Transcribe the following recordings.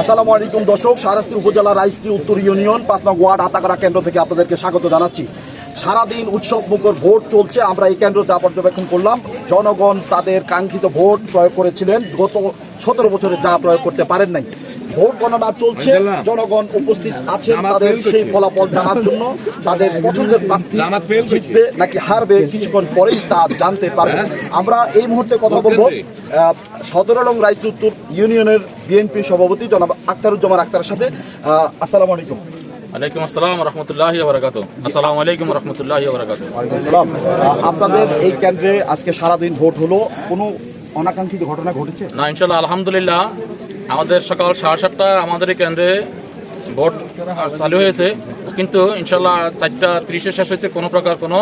আসসালামু আলাইকুম দর্শক, শাহরাস্তি উপজেলা রাইস্তি উত্তর ইউনিয়ন ৫ নং ওয়ার্ড আতাকারা কেন্দ্র থেকে আপনাদেরকে স্বাগত জানাচ্ছি। সারাদিন উৎসব মুখর ভোট চলছে। আমরা এই কেন্দ্র যা পর্যবেক্ষণ করলাম, জনগণ তাদের কাঙ্ক্ষিত ভোট প্রয়োগ করেছিলেন, গত ১৭ বছরে যা প্রয়োগ করতে পারেন নাই। ভোট গণনা চলছে, জনগণ উপস্থিত আছেন তাদের সেই ফলাফল জানার জন্য। তাদের পছন্দের প্রার্থী জিতবে নাকি হারবে কিছুক্ষণ পরেই তা জানতে পারবেন। আমরা এই মুহূর্তে কথা বলবো সদর আলম রাইস্তি উত্তর ইউনিয়নের বিএনপির সভাপতি জনাব আখতারুজ্জামান আখতারের সাথে। আসসালামু আলাইকুম। ওয়ালাইকুম আসসালাম ওয়া রাহমাতুল্লাহি ওয়া বারাকাতুহু। আসসালামু আলাইকুম ওয়া রাহমাতুল্লাহি ওয়া বারাকাতুহু। ওয়ালাইকুম আসসালাম। আপনাদের এই কেন্দ্রে আজকে সারাদিন ভোট হলো, কোনো অনাকাঙ্ক্ষিত ঘটনা ঘটেছে? না, ইনশাআল্লাহ আলহামদুলিল্লাহ আমাদের সকাল 7:30 আমাদের এই কেন্দ্রে ভোট চালু হয়েছে, কিন্তু ইনশাআল্লাহ 4:30 শেষ হয়েছে। কোনো প্রকার কোনো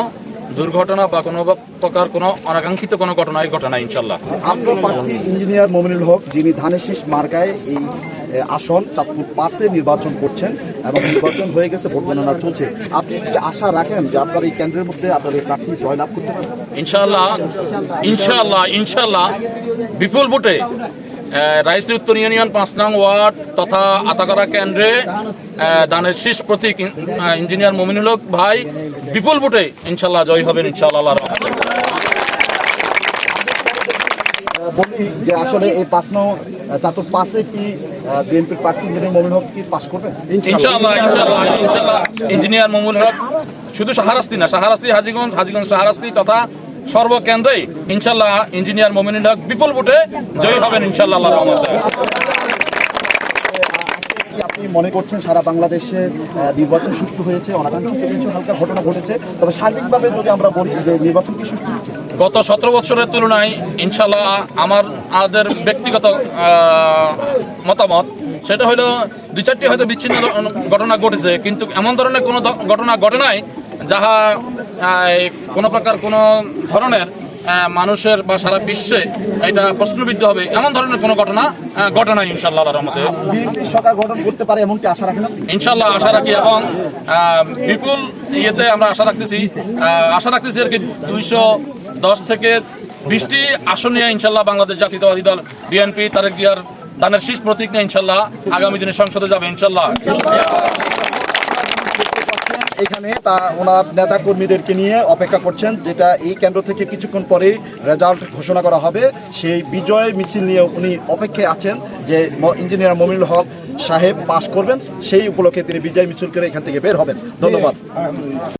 দুর্ঘটনা বা কোনো প্রকার কোনো অনাকাঙ্ক্ষিত কোনো ঘটনাই ঘটে না ইনশাআল্লাহ। আপনার প্রার্থী ইঞ্জিনিয়ার মমিনুল হক, যিনি ধানের শীষ মার্কায় এই আসন চাঁদপুর 5-এ নির্বাচন করছেন এবং নির্বাচন হয়ে গেছে, ভোট গণনা চলছে। আপনি কি আশা রাখেন যে আপনার এই কেন্দ্রের মধ্যে আপনার এই প্রার্থী জয়লাভ করতে পারবেন? ইনশাআল্লাহ ইনশাআল্লাহ ইনশাআল্লাহ বিপুল ভোটে রাইস্তি উত্তর ইউনিয়ন 5 নং ওয়ার্ড তথা আতাকারা কেন্দ্রে দানের শীষ প্রতীক ইঞ্জিনিয়ার মমিনুল হক ভাই বিপুল ভোটে ইনশাআল্লাহ জয় হবেন ইনশাআল্লাহ। বলি যে আসলে এই 5 নং চাঁদপুর 5-এ কি বিএনপির প্রার্থী ইঞ্জিনিয়ার মমিনুল হক কি পাস করবেন? ইনশাআল্লাহ ইনশাআল্লাহ ইনশাআল্লাহ ইঞ্জিনিয়ার মমিনুল হক শুধু শাহরাস্তি না, শাহরাস্তি হাজীগঞ্জ, হাজীগঞ্জ শাহরাস্তি তথা সর্বকেন্দ্রে ইনশাআল্লাহ ইঞ্জিনিয়ার মমিনুল হক বিপুল ভোটে জয়ী হবেন ইনশাআল্লাহ আল্লাহর রহমতে। আপনি মনে করছেন সারা বাংলাদেশে নির্বাচন সুষ্ঠু হয়েছে, অনাকাঙ্ক্ষিত কিছু হালকা ঘটনা ঘটেছে, তবে সার্বিকভাবে যদি আমরা বলি যে নির্বাচন কি সুষ্ঠু হয়েছে? গত 17 বছরের তুলনায় ইনশাআল্লাহ আমাদের ব্যক্তিগত মতামত সেটা হলো 2-4টি হয়তো বিচ্ছিন্ন ঘটনা ঘটেছে, কিন্তু এমন ধরনের কোনো ঘটনা ঘটে নাই যাহা কোনো প্রকার কোনো ধরনের মানুষের বা সারা বিশ্বে এটা প্রশ্নবিদ্ধ হবে এমন ধরনের কোনো ঘটনা ঘটে নাই ইনশাআল্লাহ আল্লাহর রহমতে। সরকার গঠন করতে পারে এমনকি আশা রাখেন? ইনশাআল্লাহ আশা রাখি এবং বিপুল ইয়েতে আমরা আশা রাখতেছি আর কি 210 থেকে 20টি আসন নিয়ে ইনশাআল্লাহ বাংলাদেশ জাতীয়তাবাদী দল বিএনপি তারেক জিয়ার দানের শীষ প্রতীক নিয়ে ইনশাআল্লাহ আগামী দিনে সংসদে যাবে ইনশাআল্লাহ। এখানে তা ওনার নেতা কর্মীদেরকে নিয়ে অপেক্ষা করছেন, যেটা এই কেন্দ্র থেকে কিছুক্ষণ পরেই রেজাল্ট ঘোষণা করা হবে। সেই বিজয় মিছিল নিয়ে উনি অপেক্ষায় আছেন যে ইঞ্জিনিয়ার মমিনুল হক সাহেব পাস করবেন, সেই উপলক্ষে তিনি বিজয় মিছিল করে এখান থেকে বের হবেন। ধন্যবাদ।